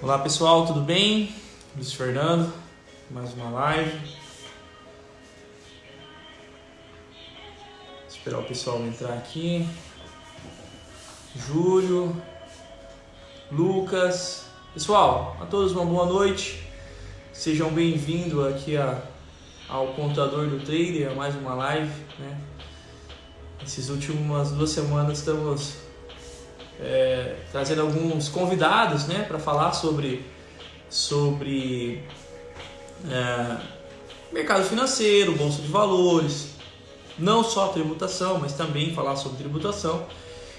Olá pessoal, tudo bem? Luiz Fernando, mais uma live. Esperar o pessoal entrar aqui. Júlio, Lucas. Pessoal, a todos uma boa noite. Sejam bem-vindos aqui ao Contador do Trader, a mais uma live, né? Essas últimas 2 semanas estamos trazendo alguns convidados, né, para falar sobre mercado financeiro, bolsa de valores, não só tributação, mas também falar sobre tributação.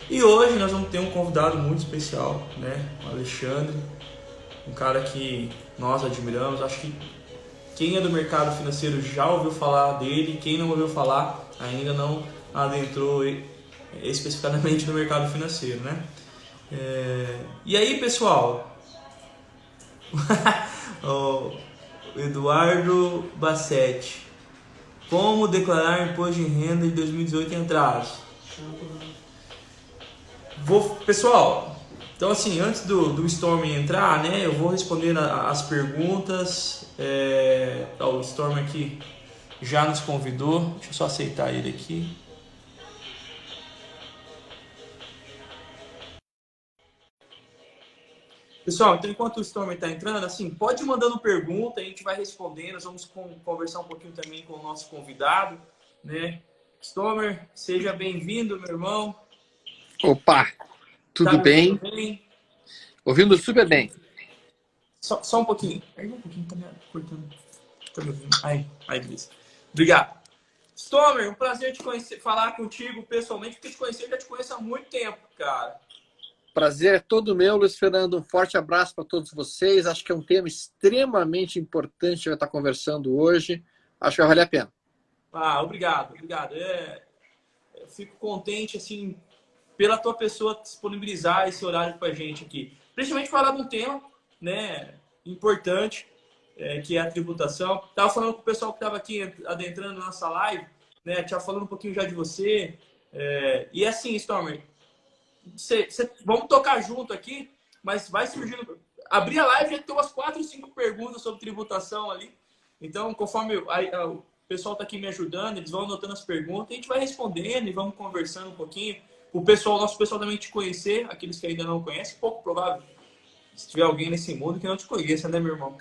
E hoje nós vamos ter um convidado muito especial, né, o Alexandre, um cara que nós admiramos. Acho que quem é do mercado financeiro já ouviu falar dele, quem não ouviu falar ainda não adentrou especificamente no mercado financeiro, né? E aí, pessoal, o Eduardo Bassetti, como declarar imposto de renda de 2018 em atraso? Pessoal, então assim, antes do Storm entrar, né, eu vou responder as perguntas. O Storm aqui já nos convidou, deixa eu só aceitar ele aqui. Pessoal, então enquanto o Storm está entrando, assim, pode ir mandando pergunta, a gente vai respondendo, nós vamos conversar um pouquinho também com o nosso convidado, né? Stormer, seja bem-vindo, meu irmão. Opa, tudo bem? Bem? Ouvindo super bem. Só um pouquinho. Aí um pouquinho, tá me cortando. Tá me ouvindo? Aí, beleza. Obrigado. Stormer, um prazer te conhecer, falar contigo pessoalmente, porque te conhecer, já te conheço há muito tempo, cara. Prazer é todo meu, Luiz Fernando. Um forte abraço para todos vocês. Acho que é um tema extremamente importante que eu vou estar conversando hoje. Acho que vai valer a pena. Obrigado. Eu fico contente, assim, pela tua pessoa disponibilizar esse horário pra gente aqui. Principalmente falar de um tema, né, importante, que é a tributação. Tava falando com o pessoal que estava aqui adentrando na nossa live, né, tava falando um pouquinho já de você. E assim, Stormer, vamos tocar junto aqui, mas vai surgindo. Abrir a live já tem umas 4 ou 5 perguntas sobre tributação ali. Então, conforme o pessoal está aqui me ajudando, eles vão anotando as perguntas, a gente vai respondendo e vamos conversando um pouquinho. Nosso pessoal também te conhecer, aqueles que ainda não conhecem, pouco provável. Se tiver alguém nesse mundo que não te conheça, né, meu irmão?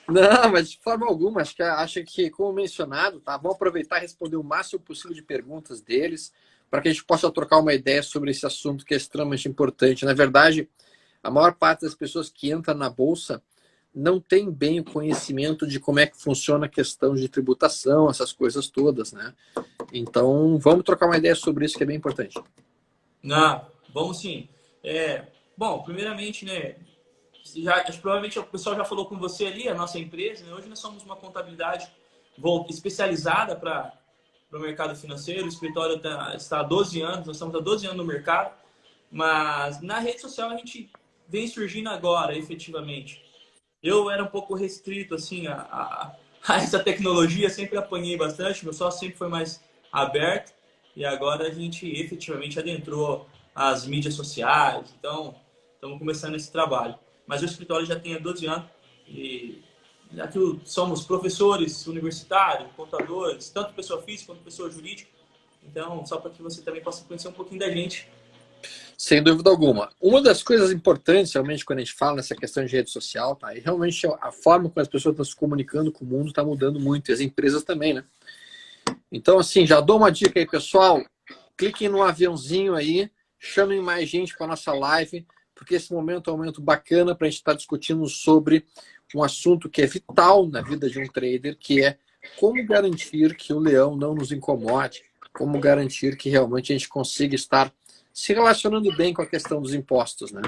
Não, mas de forma alguma, acho que, como mencionado, tá? Vamos aproveitar e responder o máximo possível de perguntas deles, para que a gente possa trocar uma ideia sobre esse assunto que é extremamente importante. Na verdade, a maior parte das pessoas que entram na Bolsa não tem bem o conhecimento de como é que funciona a questão de tributação, essas coisas todas, né? Então, vamos trocar uma ideia sobre isso, que é bem importante. Não, vamos sim. Bom, primeiramente, né, provavelmente o pessoal já falou com você ali, a nossa empresa, né? Hoje nós somos uma contabilidade especializada para o mercado financeiro. O escritório está há 12 anos, nós estamos há 12 anos no mercado, mas na rede social a gente vem surgindo agora, efetivamente. Eu era um pouco restrito assim a essa tecnologia, sempre apanhei bastante, meu sócio sempre foi mais aberto, e agora a gente efetivamente adentrou as mídias sociais, então estamos começando esse trabalho. Mas o escritório já tem há 12 anos e aqui somos professores universitários, contadores, tanto pessoa física quanto pessoa jurídica, então só para que você também possa conhecer um pouquinho da gente. Sem dúvida alguma. Uma das coisas importantes, realmente, quando a gente fala nessa questão de rede social, tá? E realmente a forma como as pessoas estão se comunicando com o mundo está mudando muito, e as empresas também, né? Então, assim, já dou uma dica aí, pessoal. Cliquem no aviãozinho aí, chamem mais gente para a nossa live, porque esse momento é um momento bacana para a gente estar discutindo sobre um assunto que é vital na vida de um trader, que é como garantir que o leão não nos incomode, como garantir que realmente a gente consiga estar se relacionando bem com a questão dos impostos, né?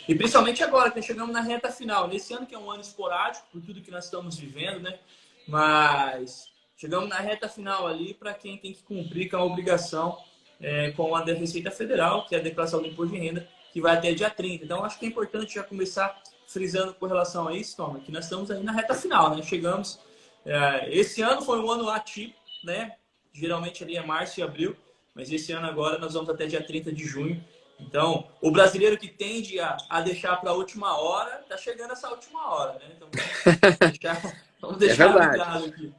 E principalmente agora, que nós chegamos na reta final. Nesse ano que é um ano esporádico, por tudo que nós estamos vivendo, né? Mas chegamos na reta final ali para quem tem que cumprir com a obrigação com a da Receita Federal, que é a declaração do imposto de renda, que vai até dia 30. Então, acho que é importante já começar frisando com relação a isso, Tom, que nós estamos aí na reta final, né? Chegamos... esse ano foi um ano atípico, né? Geralmente ali é março e abril, mas esse ano agora nós vamos até dia 30 de junho. Então, o brasileiro que tende a deixar para a última hora, está chegando essa última hora, né? Então, vamos É deixar verdade. avisado aqui.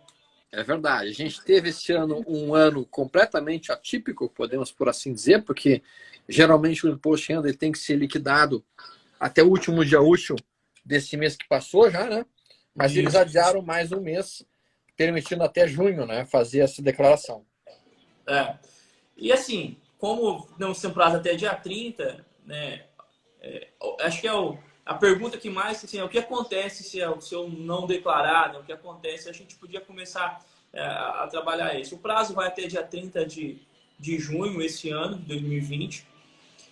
É verdade. A gente teve esse ano um ano completamente atípico, podemos por assim dizer, porque geralmente o imposto de renda ele tem que ser liquidado até o último dia útil desse mês que passou já, né? Mas eles Isso. adiaram mais um mês, permitindo até junho, né, fazer essa declaração. É. E assim, como não tem um prazo até dia 30, né? Acho que a pergunta que mais assim, é o que acontece se eu não declarar, né? O que acontece, a gente podia começar a trabalhar isso. O prazo vai até dia 30 de junho esse ano, de 2020.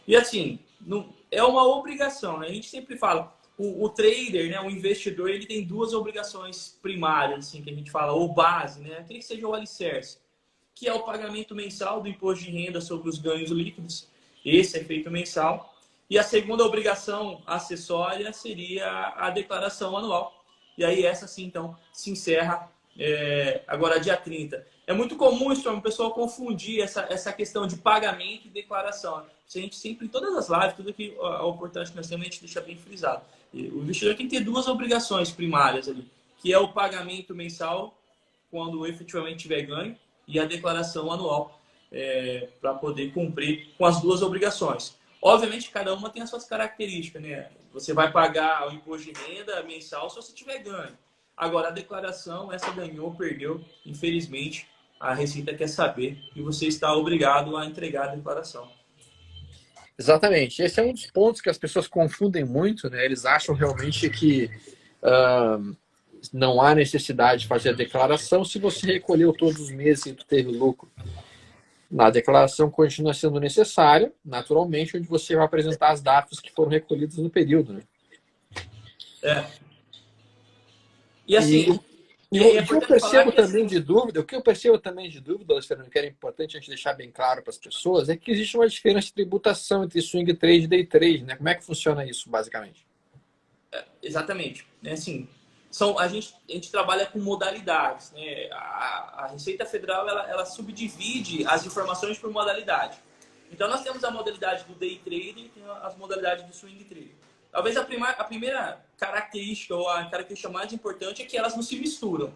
E assim, não, é uma obrigação, né? A gente sempre fala, o trader, né, o investidor, ele tem duas obrigações primárias, assim, que a gente fala, ou base, né? Aquele que seja o alicerce, que é o pagamento mensal do imposto de renda sobre os ganhos líquidos. Esse é feito mensal. E a segunda obrigação acessória seria a declaração anual. E aí essa sim, então, se encerra agora dia 30. É muito comum, Storm, o pessoal confundir essa questão de pagamento e declaração. A gente sempre, em todas as lives, tudo que a oportunidade que nós temos, a gente deixa bem frisado. E o investidor tem que ter duas obrigações primárias ali, que é o pagamento mensal, quando efetivamente tiver ganho, e a declaração anual, para poder cumprir com as duas obrigações. Obviamente, cada uma tem as suas características, né? Você vai pagar o imposto de renda mensal se você tiver ganho. Agora, a declaração, essa ganhou, perdeu, infelizmente, a Receita quer saber e você está obrigado a entregar a declaração. Exatamente. Esse é um dos pontos que as pessoas confundem muito, né? Eles acham realmente que não há necessidade de fazer a declaração se você recolheu todos os meses e teve lucro. Na declaração continua sendo necessária, naturalmente, onde você vai apresentar as datas que foram recolhidas no período. Né? É. E E, assim, e é o que eu importante falar percebo que também de dúvida, o que eu percebo também de dúvida, Fernando, que era importante a gente deixar bem claro para as pessoas, é que existe uma diferença de tributação entre swing trade e day trade, né? Como é que funciona isso, basicamente? exatamente. Né? Assim, a gente trabalha com modalidades. Né? A Receita Federal ela subdivide as informações por modalidade. Então, nós temos a modalidade do day trader e tem as modalidades do swing trader. Talvez a primeira característica, ou a característica mais importante, é que elas não se misturam.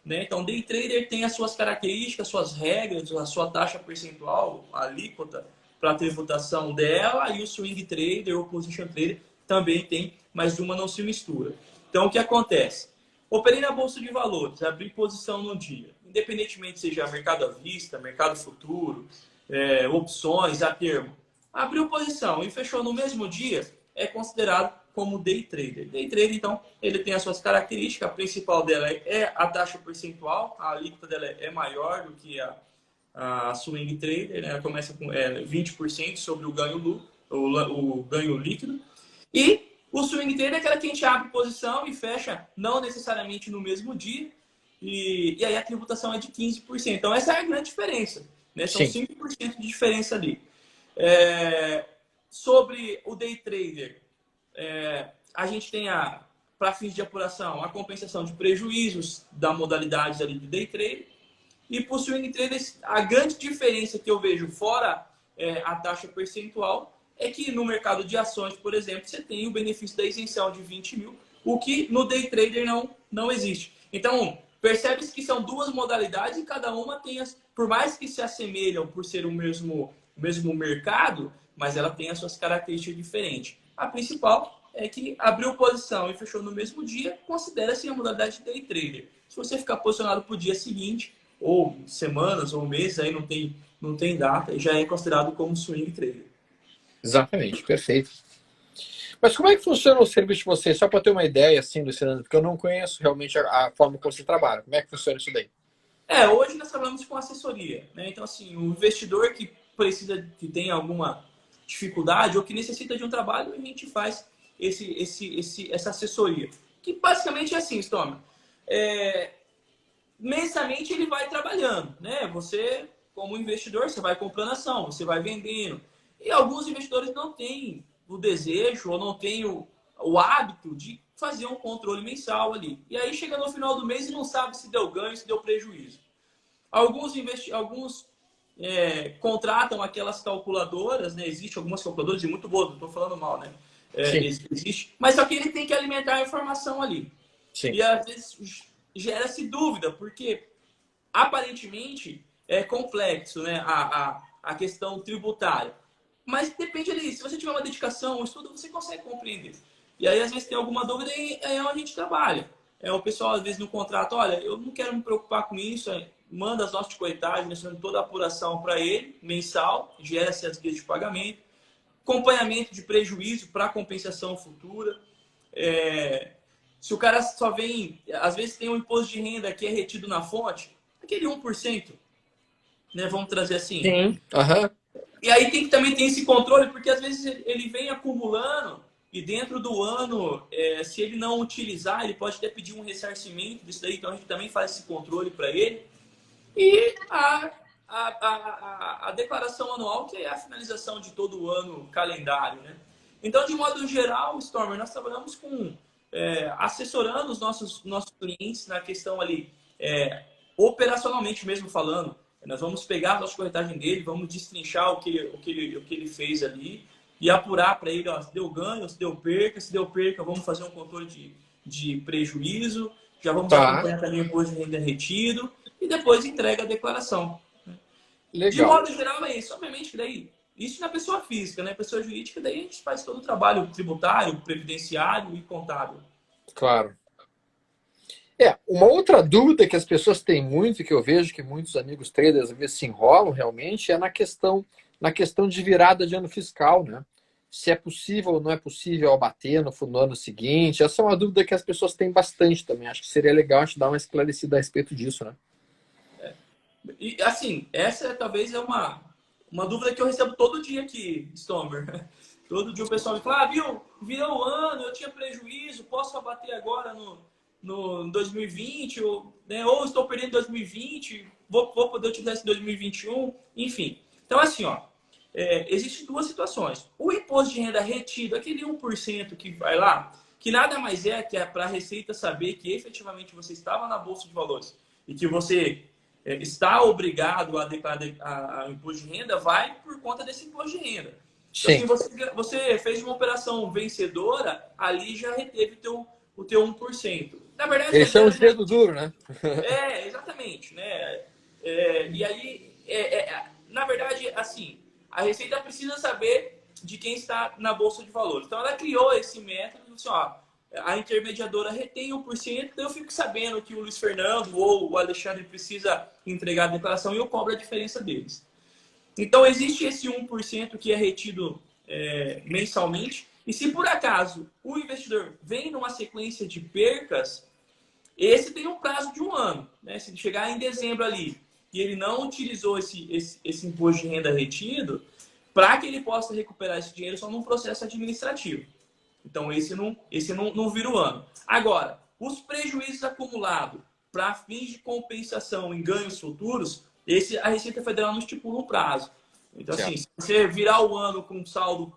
Né? Então, day trader tem as suas características, suas regras, a sua taxa percentual, a alíquota para a tributação dela, e o swing trader ou position trader também tem, mas uma não se mistura. Então, o que acontece? Operei na Bolsa de Valores, abri posição no dia, independentemente seja mercado à vista, mercado futuro, opções, a termo. Abriu posição e fechou no mesmo dia, é considerado como day trader. Day trader, então, ele tem as suas características, a principal dela é a taxa percentual, a alíquota dela é maior do que a swing trader, né? Ela começa com 20% sobre o ganho, o ganho líquido. E o swing trader é aquela que a gente abre posição e fecha não necessariamente no mesmo dia, e aí a tributação é de 15%. Então, essa é a grande diferença. Né? São Sim. 5% de diferença ali. Sobre o day trader, a gente tem para fins de apuração, a compensação de prejuízos da modalidade ali de day trade. E para o swing trader, a grande diferença que eu vejo fora a taxa percentual é que no mercado de ações, por exemplo, você tem o benefício da isenção de 20 mil, o que no day trader não existe. Então, percebe-se que são duas modalidades e cada uma tem, por mais que se assemelham por ser o mesmo mercado, mas ela tem as suas características diferentes. A principal é que abriu posição e fechou no mesmo dia, considera-se a modalidade de day trader. Se você ficar posicionado para o dia seguinte, ou semanas, ou meses, aí não tem data, e já é considerado como swing trader. Exatamente, perfeito. Mas como é que funciona o serviço de vocês? Só para ter uma ideia, assim, Luciano, porque eu não conheço realmente a forma como você trabalha. Como é que funciona isso daí? Hoje nós trabalhamos com assessoria. Né? Então, assim, o investidor que precisa, que tem alguma dificuldade ou que necessita de um trabalho, a gente faz essa assessoria. Que basicamente é assim, Storm. Mensalmente ele vai trabalhando, né? Você, como investidor, você vai comprando ação, você vai vendendo. E alguns investidores não têm o desejo ou não têm o hábito de fazer um controle mensal ali. E aí chega no final do mês e não sabe se deu ganho, se deu prejuízo. Alguns contratam aquelas calculadoras, né? Existem algumas calculadoras e muito boas, não estou falando mal, né? Existe, mas só que ele tem que alimentar a informação ali. Sim. E às vezes gera-se dúvida, porque aparentemente é complexo, né? A questão tributária. Mas depende ali, se você tiver uma dedicação, um estudo, você consegue compreender. E aí, às vezes, tem alguma dúvida e aí é onde a gente trabalha. O pessoal, às vezes, no contrato, olha, eu não quero me preocupar com isso, manda as notas de corretagem, deixando toda a apuração para ele, mensal, gera-se as guias de pagamento, acompanhamento de prejuízo para compensação futura. Se o cara só vem, às vezes tem um imposto de renda que é retido na fonte, aquele 1%, né, vamos trazer assim. Sim. Uhum. E aí também tem esse controle, porque às vezes ele vem acumulando e dentro do ano, se ele não utilizar, ele pode até pedir um ressarcimento disso daí, então a gente também faz esse controle para ele. E a declaração anual, que é a finalização de todo o ano calendário, né? Então, de modo geral, Stormer, nós trabalhamos com assessorando os nossos clientes na questão ali, operacionalmente mesmo falando. Nós vamos pegar a nossa corretagem dele, vamos destrinchar o que ele fez ali e apurar para ele, ó, se deu ganho, se deu perca. Se deu perca, vamos fazer um controle de prejuízo, já vamos acompanhar também o imposto de renda retido e depois entrega a declaração. Legal. De modo geral é isso. Obviamente que daí, isso na pessoa física, né? Pessoa jurídica, daí a gente faz todo o trabalho tributário, previdenciário e contábil. Claro. Uma outra dúvida que as pessoas têm muito, que eu vejo que muitos amigos traders às vezes se enrolam realmente, é na questão de virada de ano fiscal, né? Se é possível ou não é possível abater no ano seguinte. Essa é uma dúvida que as pessoas têm bastante também. Acho que seria legal a gente dar uma esclarecida a respeito disso, né? E assim, essa talvez é uma dúvida que eu recebo todo dia aqui, Stomer. Todo dia o pessoal me fala, virou o ano, eu tinha prejuízo, posso abater agora no 2020, ou estou perdendo 2020, vou poder utilizar esse 2021, enfim. Então, assim, existem duas situações. O imposto de renda retido, aquele 1% que vai lá, que nada mais que é para a Receita saber que efetivamente você estava na Bolsa de Valores e que você está obrigado a declarar o imposto de renda, vai por conta desse imposto de renda. Então, assim, você fez uma operação vencedora, ali já reteve o teu 1%. Na verdade, esse é um dedo duro, né? Exatamente, né? E aí, na verdade, assim, a Receita precisa saber de quem está na Bolsa de Valores. Então, ela criou esse método, assim, a intermediadora retém 1%, então eu fico sabendo que o Luiz Fernando ou o Alexandre precisa entregar a declaração e eu cobro a diferença deles. Então, existe esse 1% que é retido mensalmente. E se por acaso o investidor vem numa sequência de percas, esse tem um prazo de 1 ano. Né? Se chegar em dezembro ali e ele não utilizou esse imposto de renda retido, para que ele possa recuperar esse dinheiro só num processo administrativo. Então, esse não vira o ano. Agora, os prejuízos acumulados para fins de compensação em ganhos futuros, a Receita Federal não estipula um prazo. Então, assim, se você virar o ano com um saldo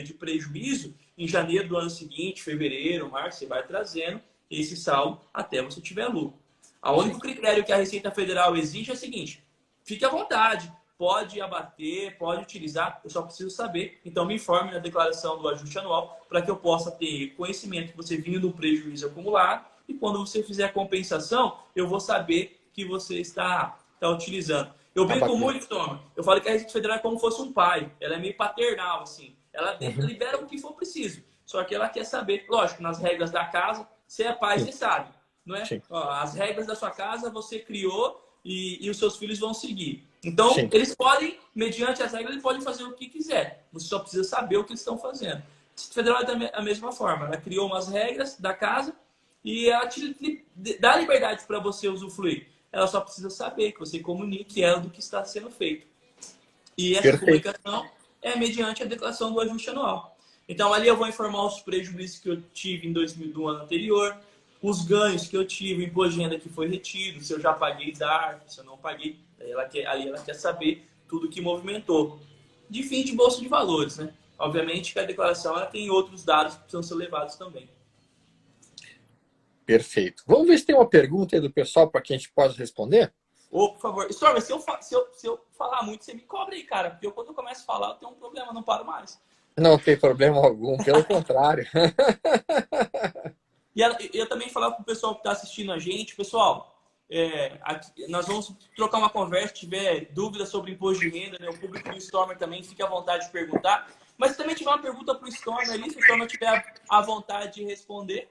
de prejuízo, em janeiro do ano seguinte, fevereiro, março, você vai trazendo esse saldo até você tiver lucro. O único critério que a Receita Federal exige é o seguinte: fique à vontade, pode abater, pode utilizar, eu só preciso saber. Então, me informe na declaração do ajuste anual para que eu possa ter conhecimento que você vinha do prejuízo acumulado e quando você fizer a compensação, eu vou saber que você está utilizando. Eu brinco muito, Tom. Eu falo que a Receita Federal é como se fosse um pai. Ela é meio paternal, assim. Ela libera o que for preciso. Só que ela quer saber, lógico, nas regras da casa, você é pai, você sabe. Não é? As regras da sua casa você criou e os seus filhos vão seguir. Então, eles podem, mediante as regras, eles podem fazer o que quiser. Você só precisa saber o que eles estão fazendo. A Receita Federal é da mesma forma. Ela criou umas regras da casa e ela te dá liberdade para você usufruir. Ela só precisa saber que você comunique ela do que está sendo feito. E essa comunicação é mediante a declaração do ajuste anual. Então, ali eu vou informar os prejuízos que eu tive do ano anterior, os ganhos que eu tive, o imposto de renda que foi retido, se eu já paguei DARF, se eu não paguei. Ali ela quer saber tudo que movimentou. De fim de bolsa de valores, né? Obviamente que a declaração ela tem outros dados que precisam ser levados também. Perfeito. Vamos ver se tem uma pergunta aí do pessoal para que a gente possa responder? Ô, por favor. Stormer, se eu falar muito, você me cobra aí, cara. Porque quando eu começo a falar, eu tenho um problema, não paro mais. Não tem problema algum, pelo contrário. E eu também falava pro pessoal que está assistindo a gente, pessoal, nós vamos trocar uma conversa, se tiver dúvidas sobre imposto de renda, né? O público do Stormer também, fique à vontade de perguntar. Mas se também tiver uma pergunta para o Stormer ali, se o Stormer tiver à vontade de responder.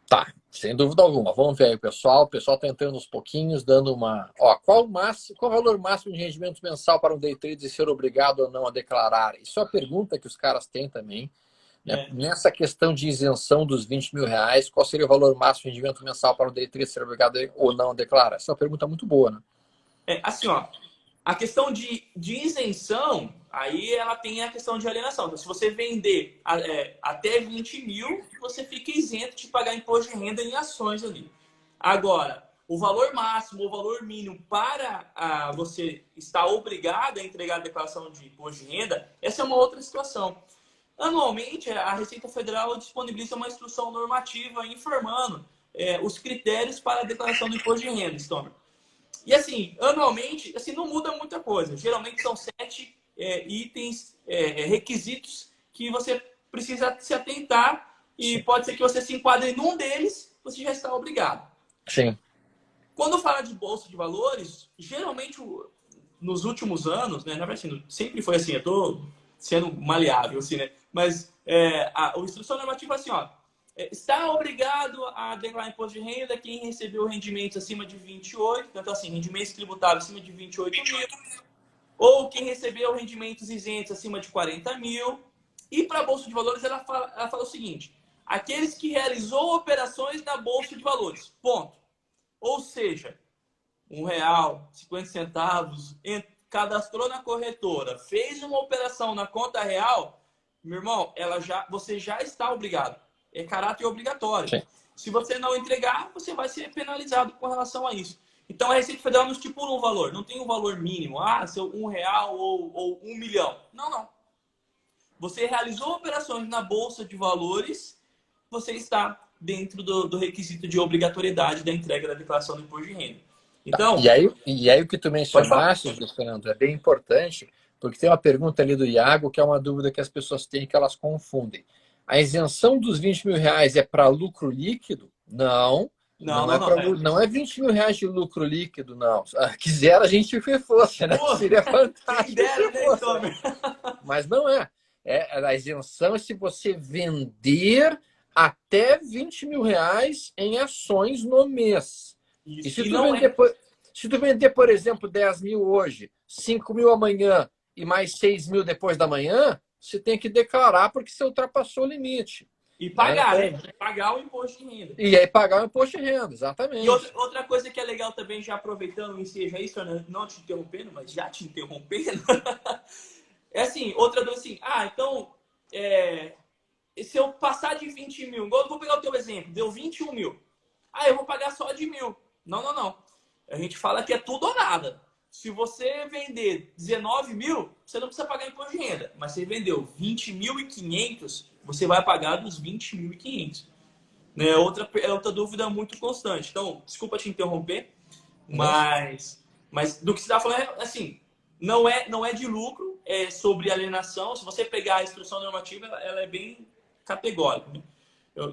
Tá, sem dúvida alguma. Vamos ver aí, pessoal. O pessoal está entrando uns pouquinhos, dando uma. Ó, qual o valor máximo de rendimento mensal para um day trade e ser obrigado ou não a declarar? Isso é uma pergunta que os caras têm também. Né? Nessa questão de isenção dos 20 mil reais, qual seria o valor máximo de rendimento mensal para um day trade ser obrigado ou não a declarar? Essa é uma pergunta muito boa, né? Assim, ó, a questão de isenção, aí ela tem a questão de alienação. Então, se você vender até 20 mil, você fica isento de pagar imposto de renda em ações ali. Agora, o valor máximo, o valor mínimo para você estar obrigado a entregar a declaração de imposto de renda, essa é uma outra situação. Anualmente, a Receita Federal disponibiliza uma instrução normativa informando os critérios para a declaração do imposto de renda, Stomer. E assim, anualmente, assim, não muda muita coisa. Geralmente são 7 itens, requisitos que você precisa se atentar e pode ser que você se enquadre num deles, você já está obrigado. Sim. Quando fala de bolsa de valores, geralmente nos últimos anos, né, na verdade, assim, sempre foi assim, eu estou sendo maleável, assim, né? Mas a instrução normativa é assim, ó, está obrigado a declarar imposto de renda quem recebeu rendimentos acima de 28, então assim, rendimentos tributáveis acima de 28 mil, ou quem recebeu rendimentos isentos acima de 40 mil. E para a Bolsa de Valores, ela fala o seguinte, aqueles que realizou operações na Bolsa de Valores, ponto. Ou seja, R$1,50, cadastrou na corretora, fez uma operação na conta real, meu irmão, você já está obrigado. É caráter obrigatório. Sim. Se você não entregar, você vai ser penalizado com relação a isso. Então a Receita Federal não estipula um valor, não tem um valor mínimo. Seu R$1 ou 1 milhão. Não. Você realizou operações na Bolsa de Valores, você está dentro do requisito de obrigatoriedade da entrega da declaração do imposto de renda. Então, E aí o que tu mencionaste, Fernando, é bem importante, porque tem uma pergunta ali do Iago, que é uma dúvida que as pessoas têm, que elas confundem. A isenção dos 20 mil reais é para lucro líquido? Não. Não é 20 mil reais de lucro líquido, não. Quisera a gente que fosse, né? Pô, seria fantástico. Quem dera, né, fosse, né? Mas não é. A isenção é se você vender até 20 mil reais em ações no mês. Isso. E se tu vender, por exemplo, 10 mil hoje, 5 mil amanhã e mais 6 mil depois da manhã, você tem que declarar porque você ultrapassou o limite. E pagar, né? Pagar o imposto de renda. E aí pagar o imposto de renda, exatamente. E outra coisa que é legal também, já aproveitando o ensejo aí, não te interrompendo, mas já te interrompendo, é assim, outra dúvida assim, então, se eu passar de 20 mil, igual eu vou pegar o teu exemplo, deu 21 mil, eu vou pagar só de 1.000. Não. A gente fala que é tudo ou nada. Se você vender 19 mil, você não precisa pagar imposto de renda. Mas se vendeu 20.500, você vai pagar dos 20.500. Né? Outra dúvida muito constante. Então, desculpa te interromper, mas do que você está falando é assim, não é de lucro, é sobre alienação. Se você pegar a instrução normativa, ela é bem categórica. Né?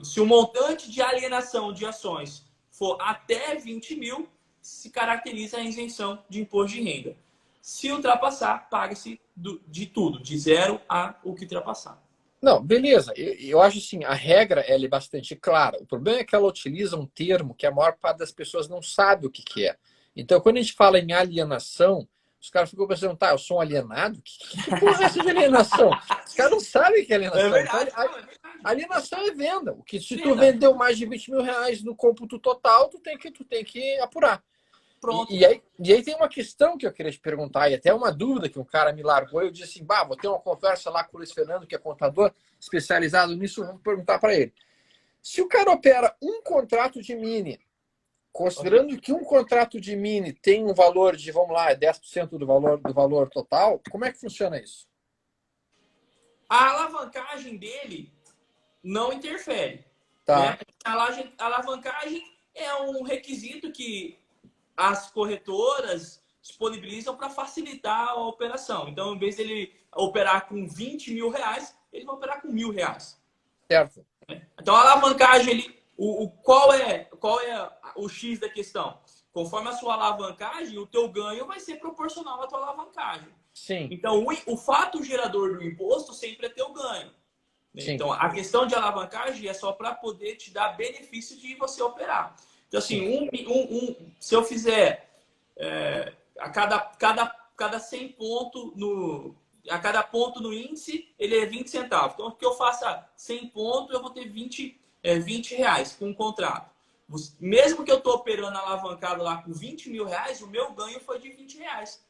Se o montante de alienação de ações for até 20 mil, se caracteriza a isenção de imposto de renda. Se ultrapassar, paga-se de tudo, de zero a o que ultrapassar. Não, beleza. Eu acho assim, a regra ela é bastante clara. O problema é que ela utiliza um termo que a maior parte das pessoas não sabe o que é. Então, quando a gente fala em alienação, os caras ficam pensando, eu sou um alienado? Que porra é essa de alienação? Os caras não sabem o que é alienação. É verdade, então, alienação é venda. O que se tu vendeu mais de 20 mil reais no cômputo total, tu tem que apurar. Pronto. E aí tem uma questão que eu queria te perguntar, e até uma dúvida que um cara me largou. Eu disse assim, vou ter uma conversa lá com o Luiz Fernando, que é contador especializado nisso, vou perguntar para ele. Se o cara opera um contrato de mini, considerando que um contrato de mini tem um valor de, vamos lá, 10% do valor total, como é que funciona isso? A alavancagem dele não interfere. Tá. Né? A alavancagem é um requisito que as corretoras disponibilizam para facilitar a operação. Então, em vez dele operar com 20 mil reais, ele vai operar com R$ 1.000. Certo. Então, a alavancagem, qual é o X da questão? Conforme a sua alavancagem, o teu ganho vai ser proporcional à tua alavancagem. Sim. Então, o fato gerador do imposto sempre é teu ganho. Sim. Então, a questão de alavancagem é só para poder te dar benefício de você operar. Então, assim, se eu fizer a cada 100 pontos a cada ponto no índice, ele é 20 centavos. Então, que eu faça 100 pontos, eu vou ter 20 reais com um contrato. Mesmo que eu estou operando alavancado lá com 20 mil reais, o meu ganho foi de 20 reais.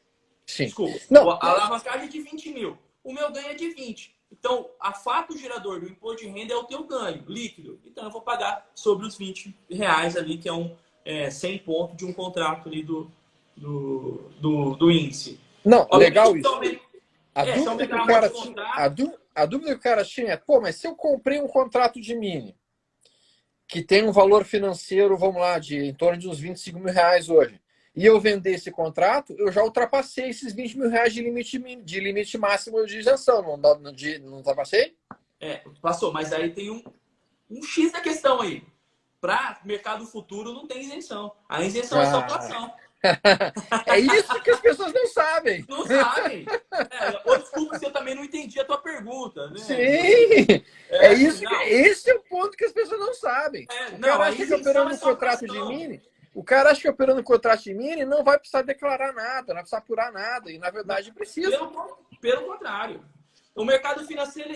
Sim. Desculpa. Não. A alavancagem é de 20 mil. O meu ganho é de 20. Então, a fato gerador do imposto de renda é o teu ganho líquido. Então, eu vou pagar sobre os 20 reais ali, que é 100 pontos de um contrato ali do índice. Não, legal isso. A dúvida que o cara tinha é, pô, mas se eu comprei um contrato de mini, que tem um valor financeiro, vamos lá, em torno de uns 25 mil reais hoje, e eu vender esse contrato, eu já ultrapassei esses 20 mil reais de limite máximo de isenção, não ultrapassei? Passou, mas aí tem um X da questão aí. Para mercado futuro não tem isenção. A isenção é só para ação. É isso que as pessoas não sabem. Não sabem. Desculpa se eu também não entendi a tua pergunta. Né? Sim, isso. Esse é o ponto que as pessoas não sabem. O cara acha que operando um contrato de mini, não vai precisar declarar nada, não vai precisar apurar nada. E, na verdade, precisa. Pelo contrário. O mercado financeiro...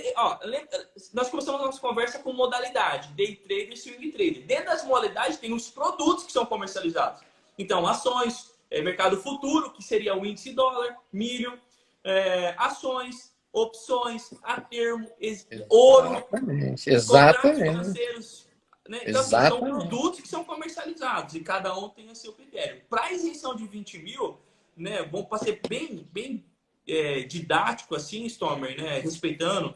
nós começamos a nossa conversa com modalidade. Day trader e swing trader. Dentro das modalidades tem os produtos que são comercializados. Então, ações, mercado futuro, que seria o índice dólar, milho, ações, opções, a termo, ouro, contratos financeiros. Né? Então, assim, são produtos que são comercializados e cada um tem o seu critério. Para a isenção de 20 mil, né, vamos para ser bem didático, assim, Stormer, né, respeitando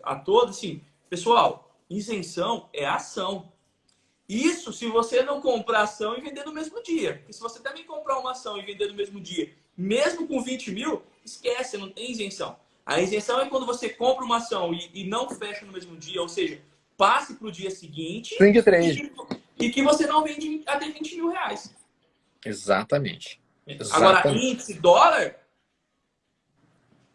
a todos, assim, pessoal, isenção é ação. Isso se você não comprar ação e vender no mesmo dia. Porque se você também comprar uma ação e vender no mesmo dia, mesmo com 20 mil, esquece, não tem isenção. A isenção é quando você compra uma ação e não fecha no mesmo dia, ou seja, passe para o dia seguinte e que você não vende até 20 mil reais. Exatamente. Agora, índice dólar,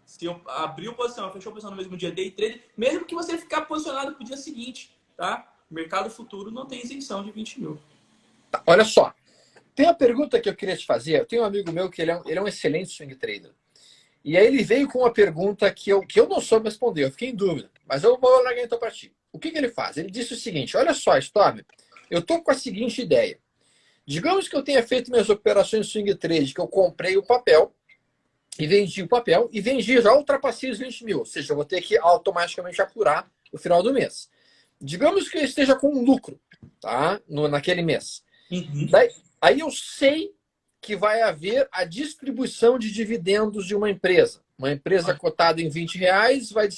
se eu abrir posição, fechou a posição no mesmo dia, day trade, mesmo que você ficar posicionado para o dia seguinte, tá? Mercado futuro não tem isenção de 20 mil. Tá, olha só. Tem uma pergunta que eu queria te fazer. Eu tenho um amigo meu que ele é um excelente swing trader. E aí ele veio com uma pergunta que eu não soube responder. Eu fiquei em dúvida. Mas eu vou largar então para ti. O que ele faz? Ele disse o seguinte. Olha só, Storm. Eu estou com a seguinte ideia. Digamos que eu tenha feito minhas operações de swing trade, que eu comprei o papel e vendi o papel. E vendi, já ultrapassei os 20 mil. Ou seja, eu vou ter que automaticamente apurar no final do mês. Digamos que eu esteja com um lucro, tá? Naquele mês. Uhum. Aí eu sei que vai haver a distribuição de dividendos de uma empresa. Uma empresa cotada em 20 reais vai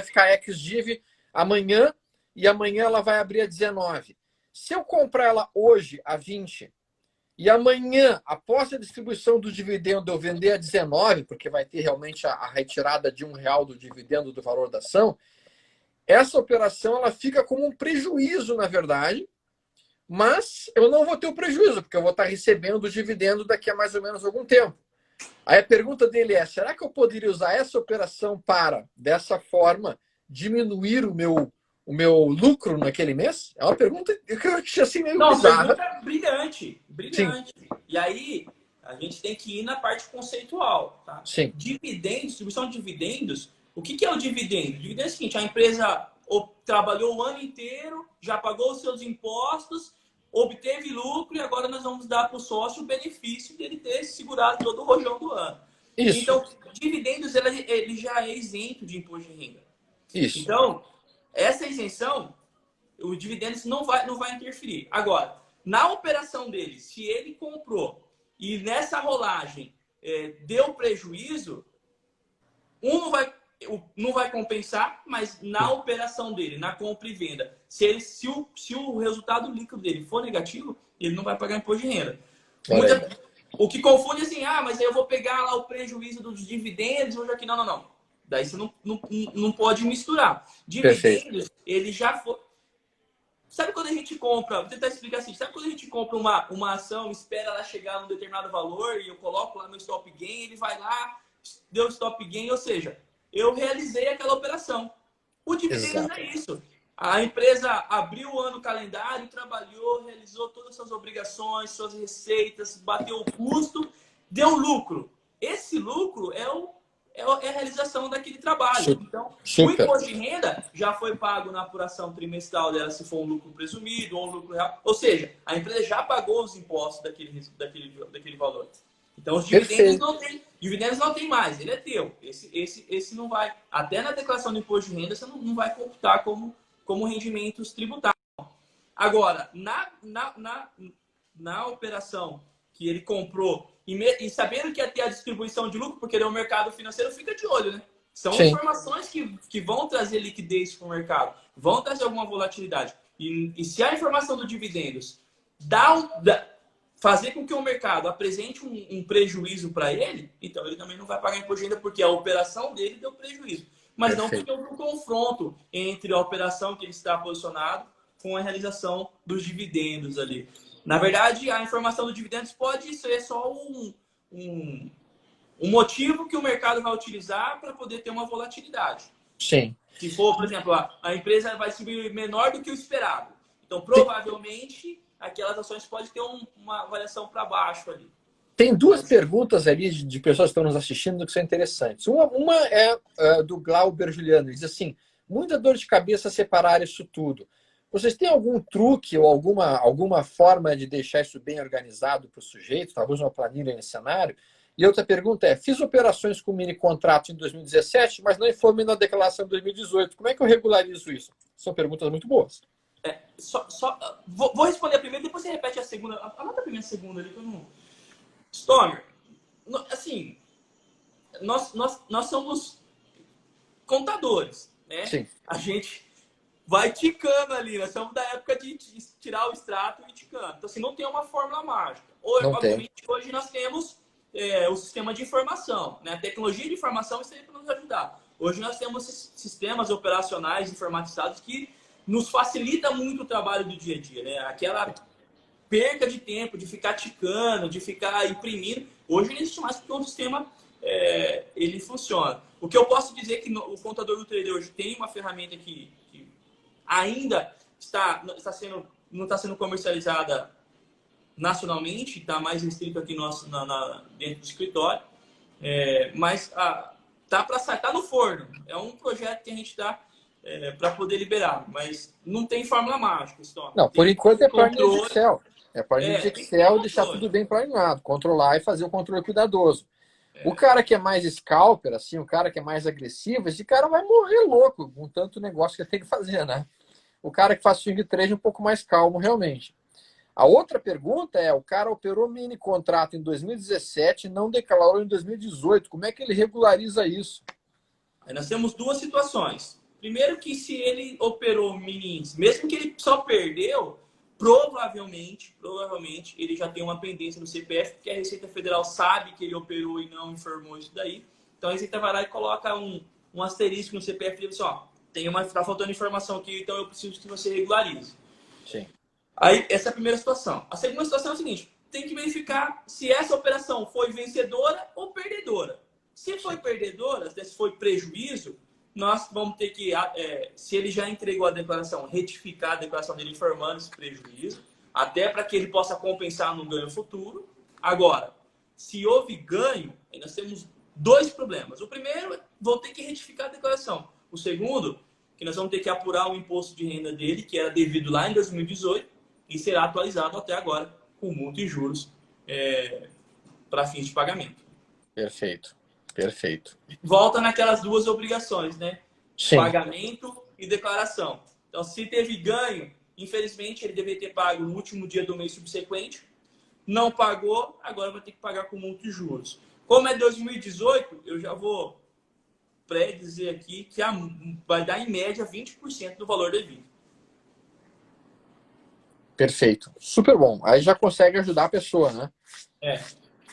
ficar ex-div amanhã e amanhã ela vai abrir a 19. Se eu comprar ela hoje a 20 e amanhã, após a distribuição do dividendo, eu vender a 19, porque vai ter realmente a retirada de R$1 do dividendo do valor da ação, essa operação ela fica como um prejuízo, na verdade, mas eu não vou ter o prejuízo, porque eu vou estar recebendo o dividendo daqui a mais ou menos algum tempo. Aí a pergunta dele é, será que eu poderia usar essa operação para, dessa forma, diminuir o meu lucro naquele mês? É uma pergunta que eu achei assim meio bizarra. Pergunta brilhante. Sim. E aí, a gente tem que ir na parte conceitual. Tá? Sim. Dividendos, distribuição de dividendos. O que é o dividendo? O dividendo é o seguinte, a empresa trabalhou o ano inteiro, já pagou os seus impostos, obteve lucro e agora nós vamos dar para o sócio o benefício dele ter segurado todo o rojão do ano. Isso. Então, dividendos ele já é isento de imposto de renda. Isso. Então, essa isenção, o dividendos não vai interferir. Agora, na operação dele, se ele comprou e nessa rolagem deu prejuízo, não vai compensar, mas na operação dele, na compra e venda, se o resultado líquido dele for negativo, ele não vai pagar imposto de renda. Olha aí. O que confunde assim, mas aí eu vou pegar lá o prejuízo dos dividendos, hoje aqui. Não, não, não. Daí você não pode misturar. Perfeito. Dividendos, ele já foi. Sabe quando a gente compra, vou tentar explicar assim, sabe quando a gente compra uma ação, espera ela chegar num determinado valor e eu coloco lá meu stop gain, ele vai lá, deu stop gain, ou seja, eu realizei aquela operação. O dividendos Exato. é isso. A empresa abriu o ano calendário, trabalhou, realizou todas as suas obrigações, suas receitas, bateu o custo, deu lucro. Esse lucro é a realização daquele trabalho. Então, o Super. imposto de renda já foi pago na apuração trimestral dela, se for um lucro presumido ou um lucro real. Ou seja, a empresa já pagou os impostos daquele valor. Então, os Perfeito. dividendos não tem mais, ele é teu. Esse não vai. Até na declaração do imposto de renda, você não vai computar como rendimentos tributários. Agora, na operação que ele comprou e sabendo que ia ter a distribuição de lucro, porque o mercado financeiro fica de olho, né? São Sim. informações que vão trazer liquidez para o mercado, vão trazer alguma volatilidade. E se a informação do dividendos fazer com que o mercado apresente um prejuízo para ele, então ele também não vai pagar imposto de renda porque a operação dele deu prejuízo. Mas não porque houve um confronto entre a operação que ele está posicionado com a realização dos dividendos ali. Na verdade, a informação dos dividendos pode ser só um motivo que o mercado vai utilizar para poder ter uma volatilidade. Sim. Se for, por exemplo, a empresa vai subir menor do que o esperado. Então, provavelmente, aquelas ações podem ter uma variação para baixo ali. Tem duas perguntas ali de pessoas que estão nos assistindo que são interessantes. Uma é do Glauber Juliano. Ele diz assim, muita dor de cabeça separar isso tudo. Vocês têm algum truque ou alguma forma de deixar isso bem organizado para o sujeito? Talvez uma planilha nesse cenário? E outra pergunta é, fiz operações com mini contratos em 2017, mas não informei na declaração de 2018. Como é que eu regularizo isso? São perguntas muito boas. Vou responder a primeira, depois você repete a segunda. Anota a primeira e a segunda ali que eu não... Stoner, assim, nós somos contadores, né? Sim. A gente vai ticando ali, nós somos da época de tirar o extrato e ticando. Então, assim, não tem uma fórmula mágica. Obviamente, hoje nós temos o sistema de informação, né? A tecnologia de informação está aí para nos ajudar. Hoje nós temos sistemas operacionais informatizados que nos facilita muito o trabalho do dia a dia, né? Aquela perca de tempo, de ficar ticando, de ficar imprimindo. Hoje não existe mais porque o sistema ele funciona. O que eu posso dizer é que o contador do trader hoje tem uma ferramenta que ainda não está sendo comercializada nacionalmente, está mais restrito aqui dentro do escritório, mas tá no forno. É um projeto que a gente está para poder liberar, mas não tem fórmula mágica. Não, por enquanto é planilha de Excel. É planilha de Excel, deixar tudo bem planejado, controlar e fazer o controle cuidadoso. O cara que é mais scalper, assim, o cara que é mais agressivo, esse cara vai morrer louco com tanto negócio que ele tem que fazer, né? O cara que faz swing trade é um pouco mais calmo, realmente. A outra pergunta é, o cara operou mini contrato em 2017 e não declarou em 2018. Como é que ele regulariza isso? Aí nós temos duas situações. Primeiro que se ele operou mini, mesmo que ele só perdeu, provavelmente ele já tem uma pendência no CPF, porque a Receita Federal sabe que ele operou e não informou isso daí. Então a Receita vai lá e coloca um asterisco no CPF e diz assim, ó, tá faltando informação aqui, então eu preciso que você regularize. Sim. Aí, essa é a primeira situação. A segunda situação é a seguinte, tem que verificar se essa operação foi vencedora ou perdedora. Se foi perdedora, se foi prejuízo, nós vamos ter que, se ele já entregou a declaração, retificar a declaração dele informando esse prejuízo, até para que ele possa compensar no ganho futuro. Agora, se houve ganho, aí nós temos dois problemas. O primeiro, vou ter que retificar a declaração. O segundo, que nós vamos ter que apurar o imposto de renda dele, que era devido lá em 2018, e será atualizado até agora, com multa e juros para fins de pagamento. Perfeito. Perfeito. Volta naquelas duas obrigações, né? Sim. Pagamento e declaração. Então, se teve ganho, infelizmente, ele deveria ter pago no último dia do mês subsequente. Não pagou, agora vai ter que pagar com multa e juros. Como é 2018, eu já vou pré-dizer aqui que vai dar, em média, 20% do valor devido. Perfeito. Super bom. Aí já consegue ajudar a pessoa, né? É.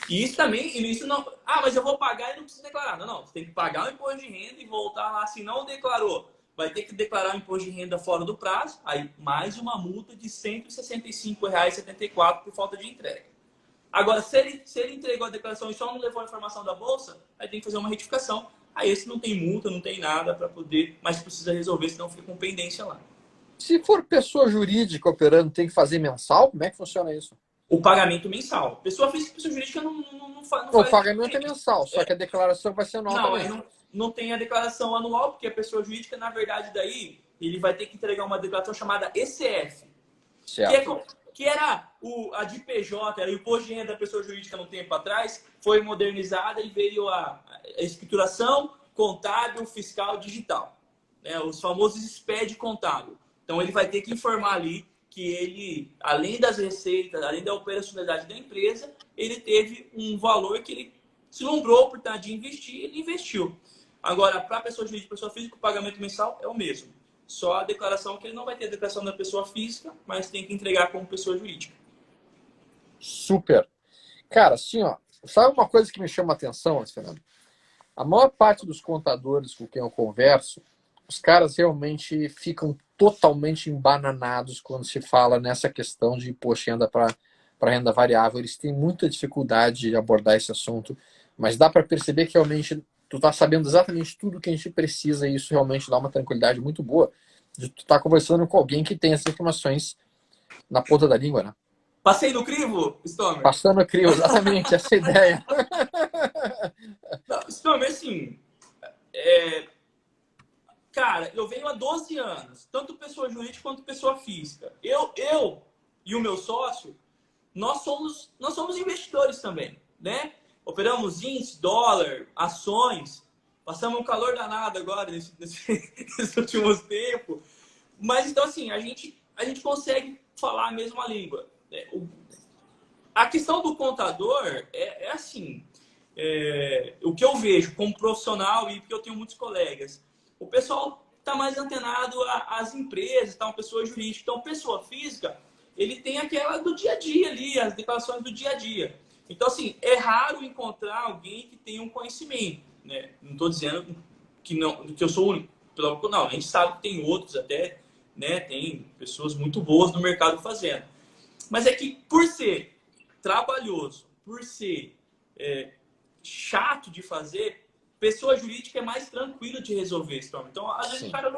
E isso também, isso não. Ah, mas eu vou pagar e não preciso declarar. Não, não. Você tem que pagar o imposto de renda e voltar lá. Se não declarou, vai ter que declarar o imposto de renda fora do prazo. Aí, mais uma multa de R$ 165,74 por falta de entrega. Agora, se ele entregou a declaração e só não levou a informação da bolsa, aí tem que fazer uma retificação. Aí esse não tem multa, não tem nada para poder, mas precisa resolver, senão fica com pendência lá. Se for pessoa jurídica operando, tem que fazer mensal? Como é que funciona isso? O pagamento mensal. Pessoa física e pessoa jurídica não O faz pagamento é diferença. mensal, só que a declaração vai ser anual Não, também. aí não tem a declaração anual, porque a pessoa jurídica, na verdade, daí, ele vai ter que entregar uma declaração chamada ECF, Certo. que era a de PJ, era o imposto de renda da pessoa jurídica no tempo atrás, foi modernizada e veio a escrituração contábil, fiscal, digital. Né? Os famosos SPED contábil. Então, ele vai ter que informar ali que ele, além das receitas, além da operacionalidade da empresa, ele teve um valor que ele se lembrou a oportunidade de investir, ele investiu. Agora, para a pessoa jurídica e pessoa física, o pagamento mensal é o mesmo. Só a declaração que ele não vai ter a declaração da pessoa física, mas tem que entregar como pessoa jurídica. Super. Cara, assim, ó, sabe uma coisa que me chama a atenção, Fernando? A maior parte dos contadores com quem eu converso, os caras realmente ficam totalmente embananados quando se fala nessa questão de imposto de renda para renda variável. Eles têm muita dificuldade de abordar esse assunto, mas dá para perceber que realmente tu está sabendo exatamente tudo que a gente precisa e isso realmente dá uma tranquilidade muito boa de tu estar conversando com alguém que tem essas informações na ponta da língua, né? Passei no crivo, Stomer? Passando a crivo, exatamente, essa é a ideia. Não, Stomer, assim, cara, eu venho há 12 anos, tanto pessoa jurídica quanto pessoa física. Eu e o meu sócio, nós somos investidores também, né? Operamos índice, dólar, ações, passamos um calor danado agora nesses últimos tempos. Mas então, assim, a gente consegue falar a mesma língua. Né? A questão do contador é assim, o que eu vejo como profissional e porque eu tenho muitos colegas, o pessoal está mais antenado às empresas, tá? Uma pessoa jurídica. Então, pessoa física, ele tem aquela do dia a dia ali, as declarações do dia a dia. Então, assim, é raro encontrar alguém que tenha um conhecimento. Né? Não estou dizendo que eu sou o único. Não, a gente sabe que tem outros até, né? Tem pessoas muito boas no mercado fazendo. Mas é que, por ser trabalhoso, por ser chato de fazer, pessoa jurídica é mais tranquila de resolver esse problema. Então, às vezes, o cara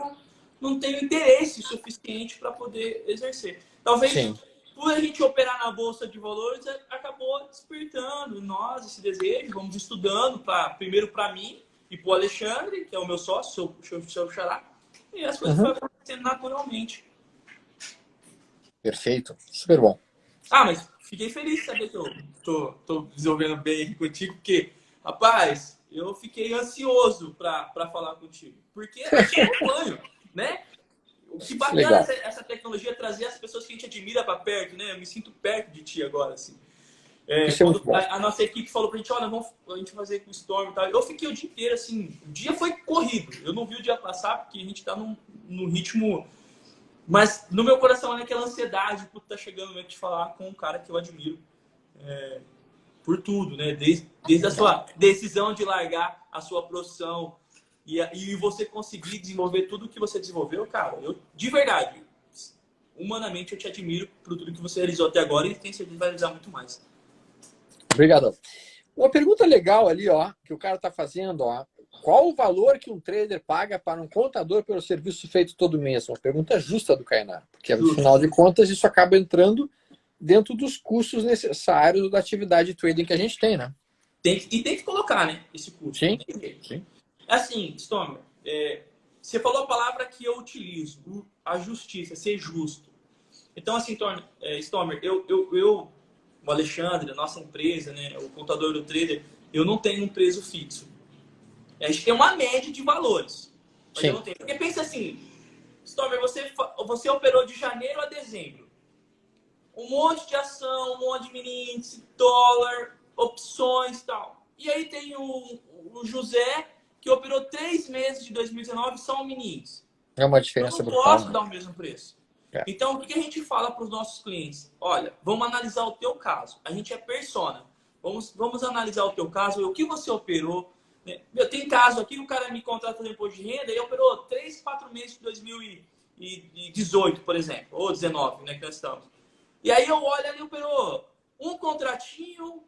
não tem o interesse suficiente para poder exercer. Talvez, Sim. por a gente operar na Bolsa de Valores, acabou despertando em nós esse desejo. Vamos estudando, primeiro para mim e para o Alexandre, que é o meu sócio, seu xará, e as coisas foram acontecendo naturalmente. Perfeito. Super bom. Ah, mas fiquei feliz de saber que eu tô desenvolvendo bem aqui contigo, porque, rapaz, eu fiquei ansioso para falar contigo. Porque eu te acompanho, né? O que bacana essa tecnologia trazer as pessoas que a gente admira para perto, né? Eu me sinto perto de ti agora, assim. Isso é muito bom. A nossa equipe falou pra gente, olha, a gente fazer com o Storm e tal. Eu fiquei o dia inteiro, assim, o dia foi corrido. Eu não vi o dia passar, porque a gente tá num ritmo... Mas no meu coração é aquela ansiedade por estar chegando no momento de falar com um cara que eu admiro por tudo, né? Desde a sua decisão de largar a sua profissão e você conseguir desenvolver tudo o que você desenvolveu, cara, eu, de verdade, humanamente eu te admiro por tudo que você realizou até agora e tenho certeza que vai realizar muito mais. Obrigado. Uma pergunta legal ali, ó, que o cara tá fazendo, ó. Qual o valor que um trader paga para um contador pelo serviço feito todo mês? Uma pergunta justa do Kainar, porque no final de contas isso acaba entrando dentro dos custos necessários da atividade de trading que a gente tem, né? Tem que colocar, né, esse custo. Sim, sim. Assim, Stomer, você falou a palavra que eu utilizo, a justiça, ser justo. Então, assim, Stomer, o Alexandre, a nossa empresa, né, o contador do trader, eu não tenho um preço fixo. A gente tem uma média de valores. Mas eu não tenho. Porque pensa assim, Stormer, você operou de janeiro a dezembro. Um monte de ação, um monte de mini índice, dólar, opções e tal. E aí tem o José, que operou 3 meses de 2019 só um mini índice. É uma Eu diferença não brutal, posso né? dar o mesmo preço. É. Então, o que a gente fala para os nossos clientes? Olha, vamos analisar o teu caso. A gente é persona. Vamos analisar o teu caso, o que você operou. Né? Eu tenho caso aqui, o cara me contrata no imposto de renda e operou 3, 4 meses de 2018, por exemplo, ou 19, né, que nós estamos. E aí eu olho ali, operou um contratinho,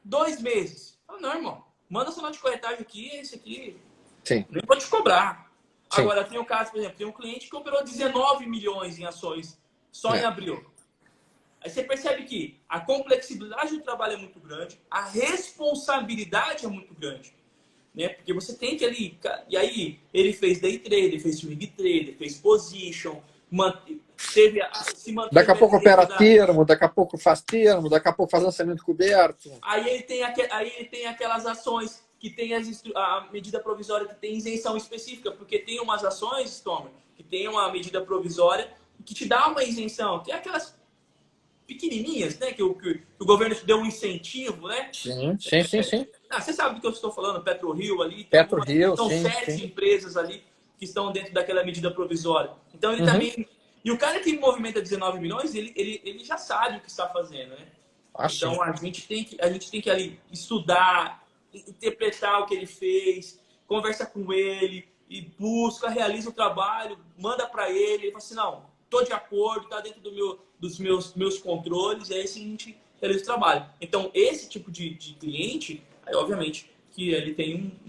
2 meses. Eu falo, não, irmão, manda sua nota de corretagem aqui, esse aqui, Sim. nem vou te cobrar. Sim. Agora, tem o caso, por exemplo, tem um cliente que operou 19 milhões em ações só em abril. Aí você percebe que a complexidade do trabalho é muito grande, a responsabilidade é muito grande. Né? Porque você tem que ali... E aí, ele fez day trade, fez swing trade, fez position, se Daqui a manteve pouco opera dentro da... termo, daqui a pouco faz termo, daqui a pouco faz lançamento coberto. Aí ele tem aquelas ações que tem a medida provisória que tem isenção específica, porque tem umas ações, Tom, que tem uma medida provisória que te dá uma isenção, que é aquelas pequenininhas, né? Que o governo te deu um incentivo, né? Sim, sim, sim, sim. Você sabe do que eu estou falando, PetroRio ali, tem PetroRio, são sim, 7 sim. empresas ali que estão dentro daquela medida provisória. Então ele Uhum. também... E o cara que movimenta 19 milhões, ele já sabe o que está fazendo, né? Sim. Então a gente tem que ali estudar, interpretar o que ele fez, conversa com ele e busca, realiza o trabalho, manda para ele, ele fala assim, não, tô de acordo, tá dentro dos meus controles, e aí sim a gente realiza o trabalho. Então esse tipo de cliente, aí, obviamente que ele tem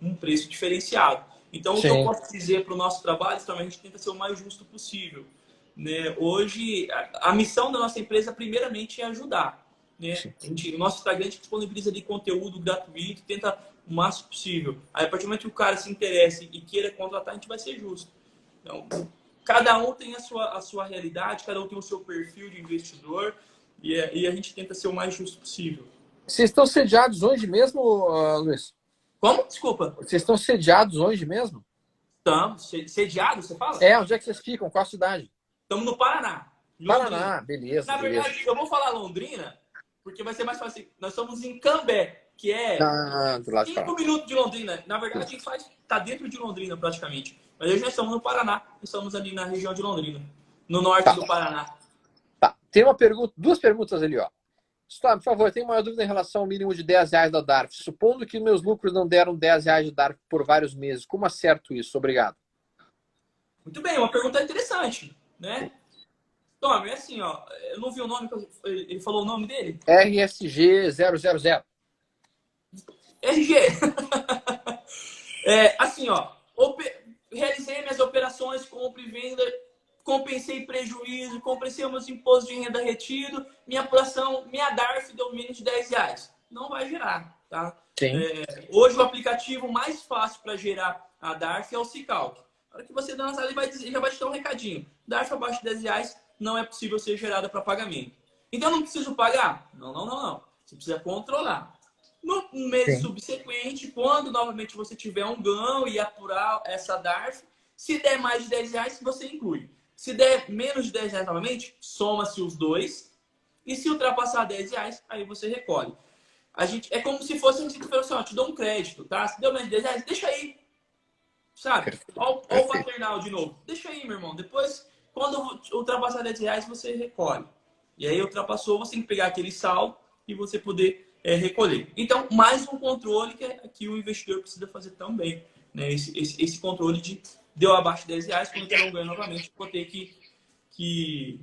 um preço diferenciado. Então o que eu Sim. posso dizer para o nosso trabalho, também a gente tenta ser o mais justo possível. Né? Hoje, a missão da nossa empresa, primeiramente, é ajudar. Né? O nosso Instagram disponibiliza ali conteúdo gratuito, tenta o máximo possível. Aí, a partir do momento que o cara se interesse e queira contratar, a gente vai ser justo. Então, cada um tem a sua realidade, cada um tem o seu perfil de investidor e a gente tenta ser o mais justo possível. Vocês estão sediados onde mesmo, Luiz? Como? Desculpa. Vocês estão sediados onde mesmo? Estamos. Sediados, você fala? Onde é que vocês ficam? Qual a cidade? Estamos no Paraná. Paraná, beleza. Na verdade, eu vou falar Londrina, porque vai ser mais fácil. Nós estamos em Cambé, que é Do lado de 5 cá. minutos de Londrina. Na verdade, a gente tá dentro de Londrina praticamente. Mas hoje nós estamos no Paraná. Estamos ali na região de Londrina, no norte do Paraná. Tá. Tem uma pergunta, duas perguntas ali, ó. Storm, por favor, tem uma dúvida em relação ao mínimo de R$10 da DARF. Supondo que meus lucros não deram R$10 de DARF por vários meses, como acerto isso? Obrigado. Muito bem, uma pergunta interessante, né? Tom, é assim, ó. Eu não vi o nome, ele falou o nome dele? RSG 000. RG. Assim, ó. Realizei minhas operações, compra e venda, compensei prejuízo, compensei meus impostos de renda retido, minha apuração, minha DARF deu menos de R$10. Não vai gerar, tá? Hoje o aplicativo mais fácil para gerar a DARF é o Cicalc. Na hora que você lançar, ele já vai te dar um recadinho. DARF abaixo de R$10 não é possível ser gerada para pagamento. Então não preciso pagar? Não. Você precisa controlar. No mês subsequente, quando novamente você tiver um ganho e apurar essa DARF, se der mais de R$10, você inclui. Se der menos de R$10 novamente, soma-se os dois. E se ultrapassar R$10, aí você recolhe. É como se fosse assim, eu te dou um crédito, tá? Se deu menos de R$10, deixa aí. Sabe? Olha o paternal de novo. Deixa aí, meu irmão. Depois, quando ultrapassar R$10, você recolhe. E aí, ultrapassou, você tem que pegar aquele saldo e você poder recolher. Então, mais um controle que o investidor precisa fazer também. Né? Esse controle de deu abaixo de R$10, quando eu não ganho novamente, vou ter que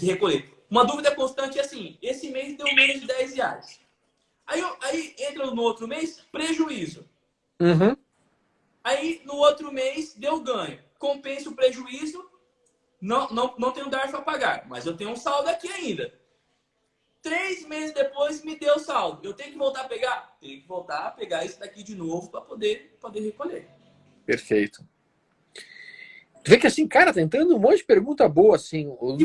recolher. Uma dúvida constante é assim, esse mês deu menos de R$10. Aí entra no outro mês, prejuízo. Uhum. Aí, no outro mês, deu ganho. Compensa o prejuízo, não tenho DARF a pagar, mas eu tenho um saldo aqui ainda. 3 meses depois, me deu saldo. Eu tenho que voltar a pegar? Tenho que voltar a pegar isso daqui de novo para poder recolher. Perfeito. Tu vê que assim, cara, tá entrando um monte de pergunta boa, assim. O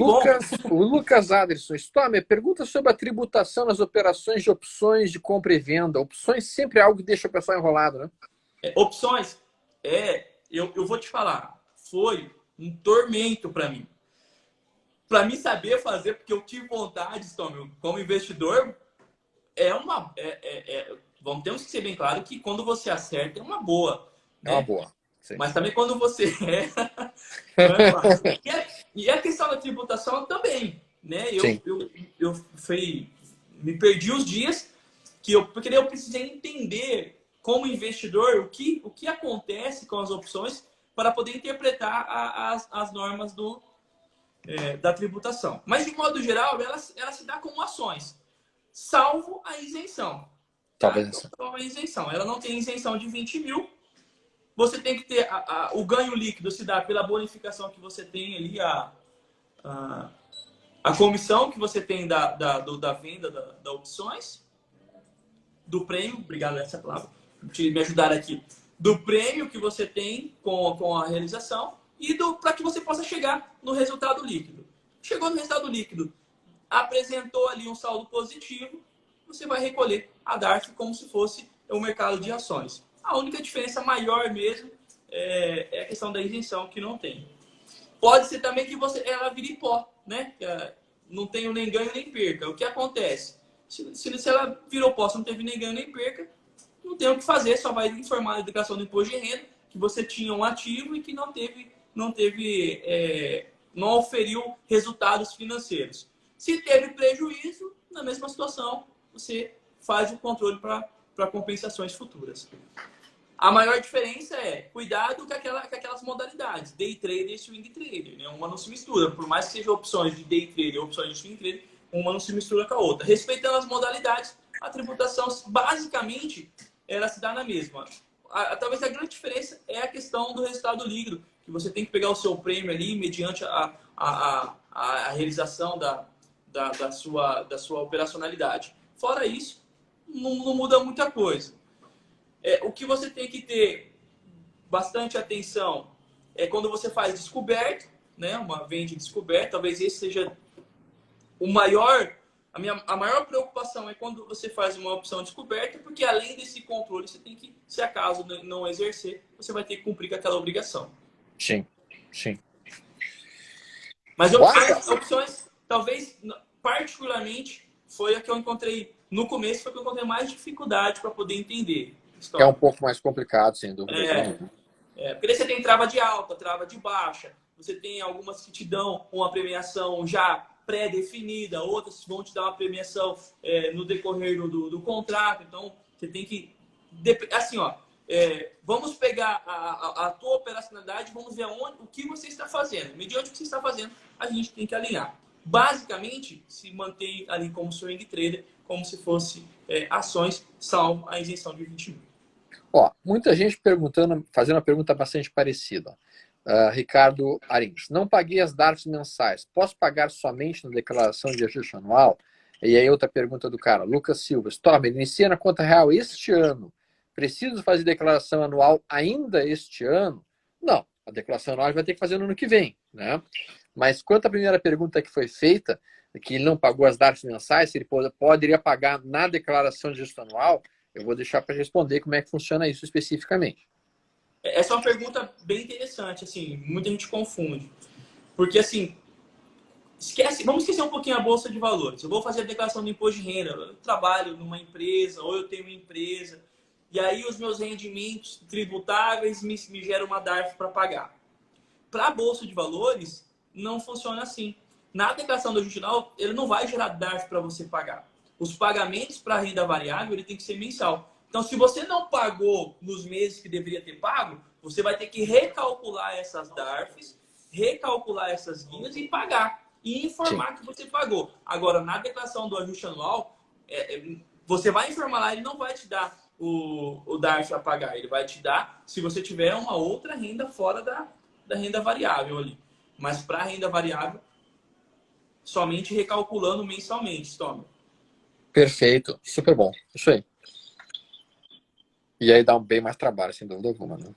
Lucas Aderson, Storm, pergunta sobre a tributação nas operações de opções de compra e venda. Opções sempre é algo que deixa o pessoal enrolado, né? Opções, eu vou te falar, foi um tormento para mim. Para mim saber fazer, porque eu tive vontade, Storm, como investidor, temos que ser bem claro que quando você acerta, é uma boa. Né? É uma boa. sim. Mas também quando você não é fácil. E a questão da tributação também, né? Sim. Eu me perdi os dias porque eu precisei entender como investidor o que acontece com as opções para poder interpretar as normas da tributação. Mas, de modo geral, ela se dá como ações, salvo a isenção. Tá? Talvez Então, assim. salvo a isenção. Ela não tem isenção de 20 mil. Você tem que ter o ganho líquido se dá pela bonificação que você tem ali, a comissão que você tem da venda da opções, do prêmio, obrigado essa palavra, por me ajudar aqui, do prêmio que você tem com a realização e para que você possa chegar no resultado líquido. Chegou no resultado líquido, apresentou ali um saldo positivo, você vai recolher a DARF como se fosse o mercado de ações. A única diferença maior mesmo é a questão da isenção, que não tem. Pode ser também que ela vire pó, né? Não tenho nem ganho nem perca. O que acontece? Se ela virou pó, se não teve nem ganho nem perca, não tem o que fazer, só vai informar na declaração do imposto de renda que você tinha um ativo e que não oferiu resultados financeiros. Se teve prejuízo, na mesma situação, você faz o controle para compensações futuras. A maior diferença é cuidado com aquelas modalidades, day trader e swing trader. Né? Uma não se mistura, por mais que sejam opções de day trader ou opções de swing trader, uma não se mistura com a outra. Respeitando as modalidades, a tributação, basicamente, ela se dá na mesma. Talvez a grande diferença é a questão do resultado líquido, que você tem que pegar o seu prêmio ali, mediante a realização da sua operacionalidade. Fora isso, não muda muita coisa. O que você tem que ter bastante atenção é quando você faz descoberta, né? Uma venda descoberta, talvez esse seja o maior. A maior preocupação é quando você faz uma opção descoberta, porque além desse controle, você tem que, se acaso não exercer, você vai ter que cumprir com aquela obrigação. Sim, sim. Mas opções, talvez, particularmente, foi a que eu encontrei no começo, foi a que eu encontrei mais dificuldade para poder entender. É um pouco mais complicado, sem dúvida. Porque você tem trava de alta, trava de baixa, você tem algumas que te dão uma premiação já pré-definida, outras vão te dar uma premiação no decorrer do contrato. Então, você tem que... Assim, vamos pegar a tua operacionalidade, vamos ver o que você está fazendo. Mediante o que você está fazendo, a gente tem que alinhar. Basicamente, se mantém ali como swing trader, como se fosse ações, salvo a isenção de 20 mil. Muita gente fazendo uma pergunta bastante parecida. Ricardo Arins, não paguei as DARFs mensais, posso pagar somente na declaração de ajuste anual? E aí outra pergunta do cara, Lucas Silva, inicia na conta real este ano, preciso fazer declaração anual ainda este ano? Não, a declaração anual vai ter que fazer no ano que vem, né? Mas quanto à primeira pergunta que foi feita, que ele não pagou as DARFs mensais, se ele poderia pagar na declaração de ajuste anual, eu vou deixar para responder como é que funciona isso especificamente. Essa é uma pergunta bem interessante, assim, muita gente confunde. Porque, assim, vamos esquecer um pouquinho a bolsa de valores. Eu vou fazer a declaração do imposto de renda, eu trabalho numa empresa, ou eu tenho uma empresa, e aí os meus rendimentos tributáveis me geram uma DARF para pagar. Para a bolsa de valores, não funciona assim. Na declaração do ajuste anual, ele não vai gerar DARF para você pagar. Os pagamentos para a renda variável, ele tem que ser mensal. Então, se você não pagou nos meses que deveria ter pago, você vai ter que recalcular essas DARFs, recalcular essas guias e pagar. E informar que você pagou. Agora, na declaração do ajuste anual, você vai informar lá, ele não vai te dar o DARF a pagar. Ele vai te dar se você tiver uma outra renda fora da renda variável ali. Mas para a renda variável, somente recalculando mensalmente, toma. Perfeito, super bom, isso aí. E aí dá bem mais trabalho, sem dúvida alguma, né?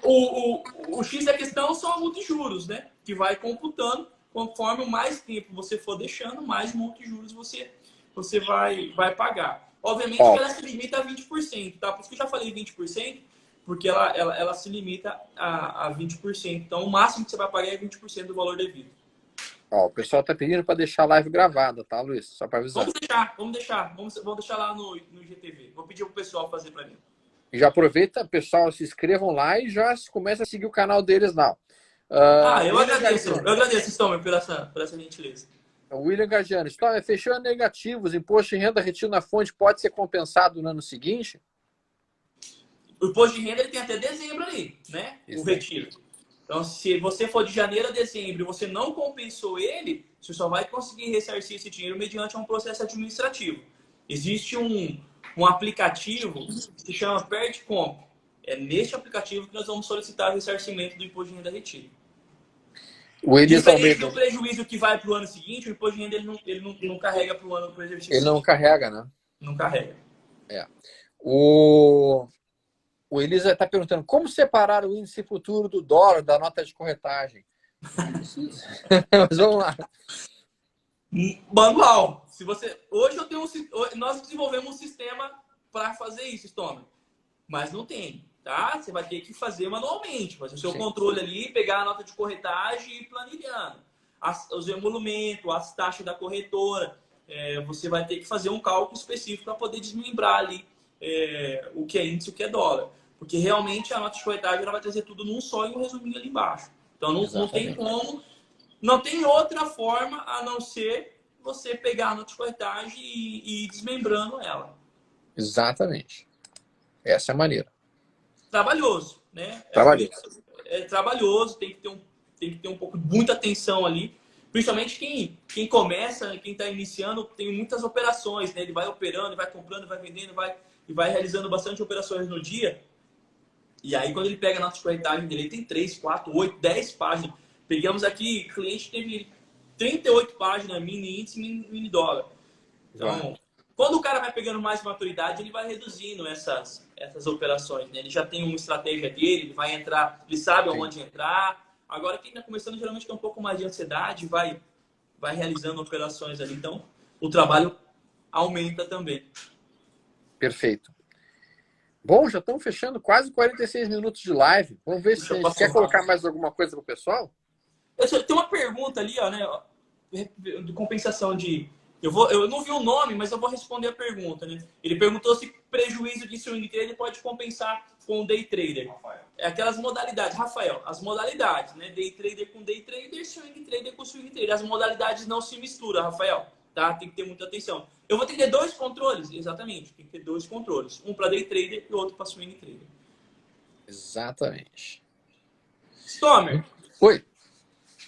O X da questão são a multijuros, né? Que vai computando, conforme mais tempo você for deixando, mais multijuros você vai pagar. Obviamente que ela se limita a 20%, tá? Por isso que eu já falei 20%, porque ela se limita a 20%. Então, o máximo que você vai pagar é 20% do valor devido. O pessoal está pedindo para deixar a live gravada, tá, Luiz? Só para avisar. Vamos deixar lá no IGTV. Vou pedir pro pessoal fazer para mim. Já aproveita, pessoal, se inscrevam lá e já começa a seguir o canal deles lá. Eu William agradeço, Stormer, por essa gentileza. William Gagiano, fechou negativos, imposto de renda retido na fonte pode ser compensado no ano seguinte? O imposto de renda ele tem até dezembro ali, né? Isso o retiro. Então, se você for de janeiro a dezembro e você não compensou ele, você só vai conseguir ressarcir esse dinheiro mediante um processo administrativo. Existe um aplicativo que se chama PerdComp. É neste aplicativo que nós vamos solicitar o ressarcimento do imposto de renda retido. O Elias Diferente Almeida. do prejuízo que vai para o ano seguinte, o imposto de renda ele não carrega para o ano para o exercício. Ele não carrega, né? Não carrega. O Elisa está perguntando como separar o índice futuro do dólar da nota de corretagem. Mas vamos lá. Manual. Hoje nós desenvolvemos um sistema para fazer isso, Stormer. Mas não tem, tá? Você vai ter que fazer manualmente, fazer o seu controle ali, pegar a nota de corretagem e ir planilhando. Os emolumentos, as taxas da corretora. Você vai ter que fazer um cálculo específico para poder desmembrar ali o que é índice e o que é dólar. Porque realmente a nota de corretagem ela vai trazer tudo num só e um resuminho ali embaixo. Então não tem como, não tem outra forma a não ser você pegar a nota de corretagem e ir desmembrando ela. Exatamente. Essa é a maneira. Trabalhoso, né? Trabalhoso. É trabalhoso, tem que ter um pouco, muita atenção ali. Principalmente quem começa, quem está iniciando, tem muitas operações, né? Ele vai operando, vai comprando, vai vendendo, e vai realizando bastante operações no dia. E aí, quando ele pega a nota de corretagem dele, ele tem 3, 4, 8, 10 páginas. Pegamos aqui, cliente teve 38 páginas, mini índice, mini dólar. Então, quando o cara vai pegando mais maturidade, ele vai reduzindo essas operações, né? Ele já tem uma estratégia dele, ele vai entrar, ele sabe aonde entrar. Agora, quem está começando, geralmente tem um pouco mais de ansiedade, vai realizando operações ali. Então, o trabalho aumenta também. Perfeito. Bom, já estamos fechando quase 46 minutos de live. Vamos ver se a gente quer colocar mais alguma coisa para o pessoal? Tem uma pergunta ali, ó, né? De compensação de... Eu não vi o nome, mas eu vou responder a pergunta, né? Ele perguntou se prejuízo de swing trader pode compensar com day trader. Rafael. Aquelas modalidades. Rafael, as modalidades, né? Day trader com day trader, swing trader com swing trader. As modalidades não se misturam, Rafael. Tá? Tem que ter muita atenção. Eu vou ter que ter 2 controles? Exatamente. Tem que ter 2 controles. Um para day trader e outro para swing trader. Exatamente. Stormer. Oi.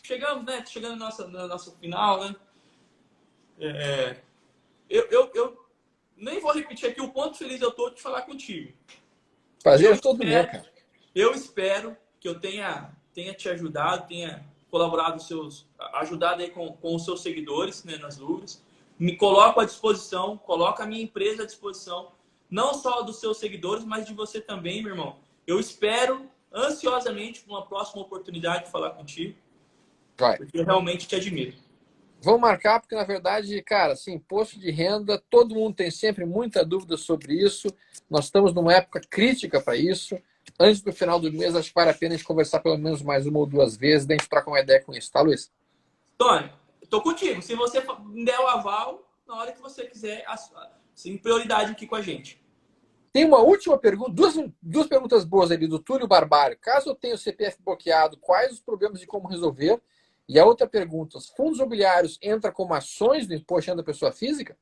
Chegamos, né? Chegando no nosso final, né? Eu nem vou repetir aqui o quanto feliz eu tô de falar contigo. Prazer é todo meu, cara. Eu espero que eu tenha te ajudado, tenha colaborado ajudado aí com os seus seguidores, né, nas dúvidas. Me coloco à disposição, coloco a minha empresa à disposição, não só dos seus seguidores, mas de você também, meu irmão. Eu espero ansiosamente por uma próxima oportunidade de falar contigo, porque eu realmente te admiro. Vamos marcar, porque na verdade, cara, assim, imposto de renda, todo mundo tem sempre muita dúvida sobre isso. Nós estamos numa época crítica para isso. Antes do final do mês, acho que vale a pena a gente conversar pelo menos mais 1 ou 2 vezes, daí a gente troca uma ideia com isso, tá, Luiz? Tony, estou contigo. Se você der o aval, na hora que você quiser, sem prioridade aqui com a gente. Tem uma última pergunta, duas perguntas boas ali do Túlio Barbário. Caso eu tenha o CPF bloqueado, quais os problemas e como resolver? E a outra pergunta, os fundos imobiliários entram como ações do imposto de renda da pessoa física?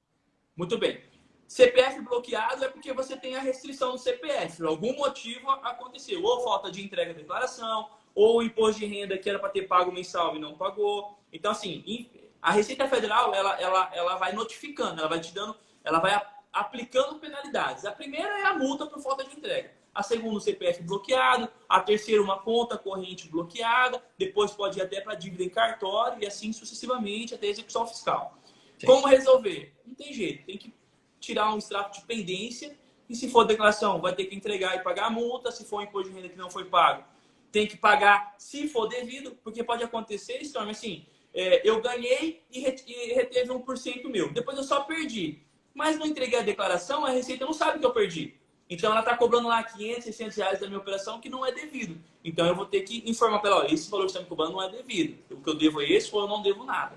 Muito bem. CPF bloqueado é porque você tem a restrição do CPF. Por algum motivo aconteceu. Ou falta de entrega da declaração, ou o imposto de renda que era para ter pago mensal e não pagou. Então, assim, a Receita Federal, ela vai notificando, ela vai te dando, ela vai aplicando penalidades. A primeira é a multa por falta de entrega. A segunda, o CPF bloqueado. A terceira, uma conta corrente bloqueada. Depois pode ir até para dívida em cartório e assim sucessivamente até execução fiscal. Sim. Como resolver? Não tem jeito. Tem que tirar um extrato de pendência e se for declaração, vai ter que entregar e pagar a multa. Se for um imposto de renda que não foi pago, tem que pagar se for devido, porque pode acontecer, Storm, assim, eu ganhei e reteve 1% meu. Depois eu só perdi. Mas não entreguei a declaração, a Receita não sabe que eu perdi. Então ela está cobrando lá 500, 600 reais da minha operação que não é devido. Então eu vou ter que informar para ela, esse valor que você está me cobrando não é devido. O que eu devo é esse ou eu não devo nada.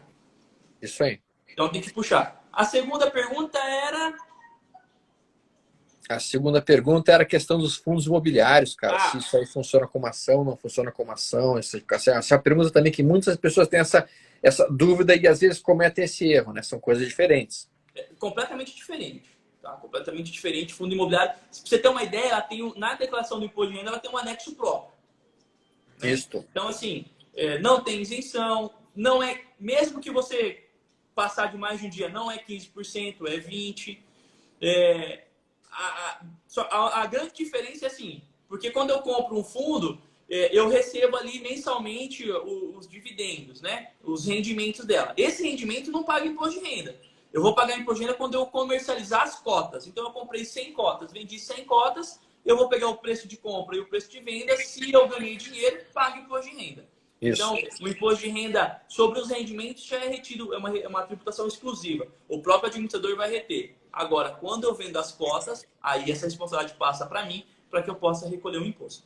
Isso aí. Então tem que puxar. A segunda pergunta era... A segunda pergunta era a questão dos fundos imobiliários, cara. Se Ah, isso aí funciona como ação, não funciona como ação. Essa é uma pergunta também que muitas pessoas têm essa dúvida e às vezes cometem esse erro, né? São coisas diferentes. completamente diferente. Tá? Completamente diferente. Fundo imobiliário. Se você ter uma ideia, ela tem, na declaração do imposto de renda, ela tem um anexo próprio. Né? Isto. Então, assim, não tem isenção, não é, mesmo que você passar de mais de um dia, não é 15%, é 20%. É, a grande diferença é assim, porque quando eu compro um fundo, eu recebo ali mensalmente os dividendos, né? Os rendimentos dela. Esse rendimento não paga imposto de renda. Eu vou pagar imposto de renda quando eu comercializar as cotas. Então eu comprei 100 cotas, vendi 100 cotas, eu vou pegar o preço de compra e o preço de venda. Se eu ganhei dinheiro, pago imposto de renda. Isso. Então, o imposto de renda sobre os rendimentos já é retido, é uma tributação exclusiva. O próprio administrador vai reter. Agora, quando eu vendo as cotas, aí essa responsabilidade passa para mim, para que eu possa recolher o imposto.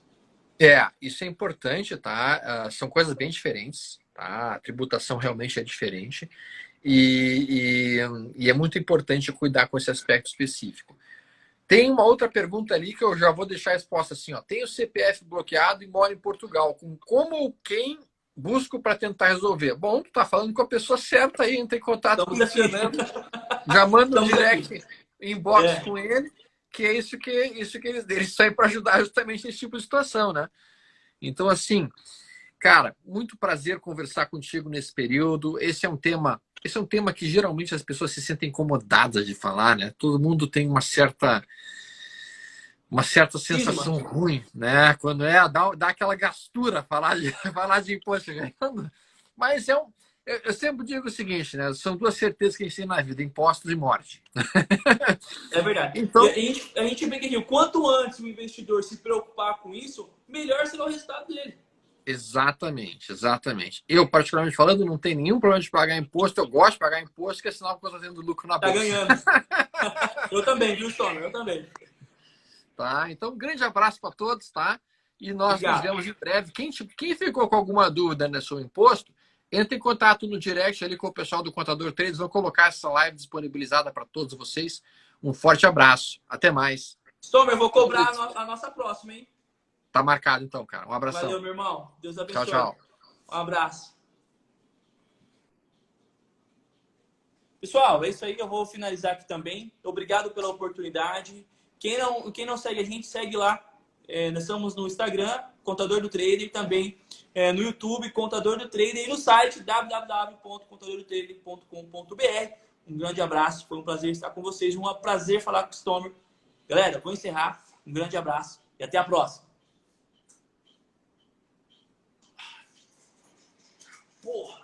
Isso é importante, tá? São coisas bem diferentes, tá? A tributação realmente é diferente e é muito importante cuidar com esse aspecto específico. Tem uma outra pergunta ali que eu já vou deixar exposta assim, ó. Tem o CPF bloqueado e mora em Portugal. Como ou quem busco para tentar resolver? Bom, tu tá falando com a pessoa certa aí, entra em contato com Estamos o aqui. Fernando, já manda um Estamos aqui. direct inbox É, com ele, que é isso que eles saem para ajudar justamente nesse tipo de situação, né? Então, assim, cara, muito prazer conversar contigo nesse período. Esse é um tema que geralmente as pessoas se sentem incomodadas de falar, né? Todo mundo tem uma certa cisma. sensação ruim, né? Quando dá aquela gastura falar de, falar de imposto de renda. Mas eu sempre digo o seguinte, né? São duas certezas que a gente tem na vida: impostos e morte. É verdade. E Então, a gente brinca aqui, o quanto antes o investidor se preocupar com isso, melhor será o resultado dele. exatamente, exatamente. Eu, particularmente falando, não tenho nenhum problema de pagar imposto. Eu gosto de pagar imposto, porque é sinal que eu estou tendo lucro na Tá bolsa. ganhando. Eu também, viu, Stormer? Eu também. Tá? Então, um grande abraço para todos, tá? E nós nos Obrigado. vemos em breve. Quem ficou com alguma dúvida nesse seu imposto, entre em contato no direct ali com o pessoal do Contador Trades. Vão colocar essa live disponibilizada para todos vocês. Um forte abraço. Até mais. Stormer, eu vou cobrar a nossa próxima, hein? Tá marcado então, cara. Um abração. Valeu, meu irmão. Deus Tchau, abençoe. tchau. Um abraço. Pessoal, é isso aí. Eu vou finalizar aqui também. Obrigado pela oportunidade. Quem não segue a gente, segue lá. Nós estamos no Instagram, Contador do Trader, e também no YouTube, Contador do Trader, e no site www.contadordotrader.com.br. Um grande abraço. Foi um prazer estar com vocês. Um prazer falar com o Stormer. Galera, vou encerrar. Um grande abraço e até a próxima. Porra!